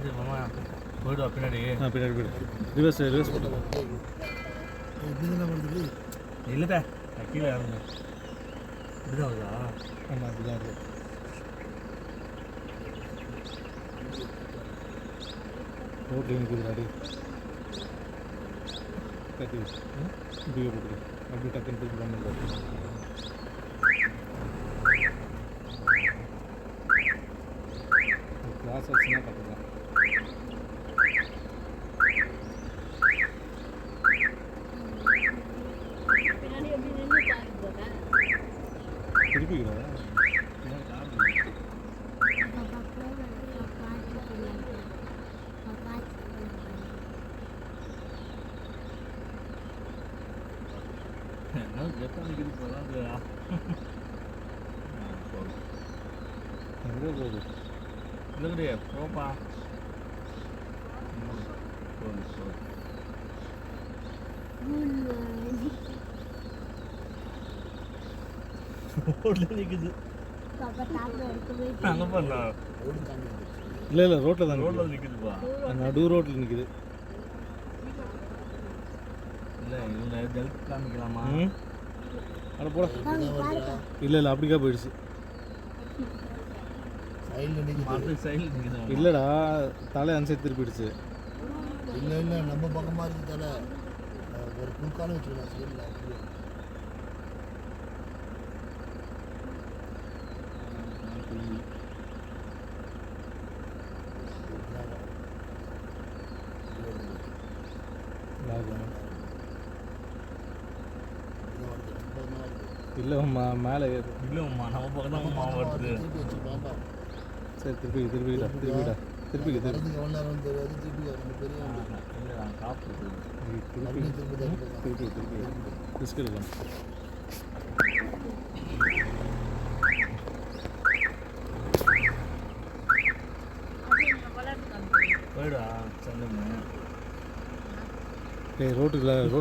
போய்டுவா பின்னாடி பின்னாடி போய்டு ரிவர்ஸ் போட்டு இல்லைடா கீழே இறங்க இப்படிதான் வருதா? ஆமாம் அப்படிதான் இருக்கு. ரோட்டில் நிற்குதுடாடி கட்டி இப்படியே போட்டு அப்படி டக்குன்னு திருப்பி பண்ண கிளாஸ் வச்சுன்னா கற்றுக்கலாம். திருப்பிக்கிறா என்ன ஜப்பான் நிற்கிது போகலாம் எங்கே போகுது? இல்லை கிடையாது போப்பா போகுது ரோட்டில் நிற்குது அங்கே பண்ணலாம் இல்லை ரோட்டில் தான் ரோட்டில் நிற்குதுப்பா நடு ரோட்டில் நிற்குது. இல்லை இல்லை ஜல்ப் காமிக்கலாமா? அட போட இல்லை அப்படிக்கா போயிடுச்சு. சைடில் நிற்குது இல்லைடா தலை அன்சைட் திருப்பிடுச்சு. இல்லை நம்ம பக்கமாக இருக்கு தலை ஒரு குறுக்காலும் வச்சுக்கலாம் சைடில் இல்லைம்மா மேலே ஏறு. இல்லைம்மா நம்ம பக்கம் தான் மாவு வருது. சரி திருப்பிக்க வரதுக்கு எவ்வளோ நேரம் தெரியாது திருப்பி ரெண்டு பெரிய இல்லை நான் காப்பு திருப்பி ரிஸ்க் எடுக்கலாம். போயிடா சொல்லுங்க ரோட்டுக்குள்ள ரோட்டு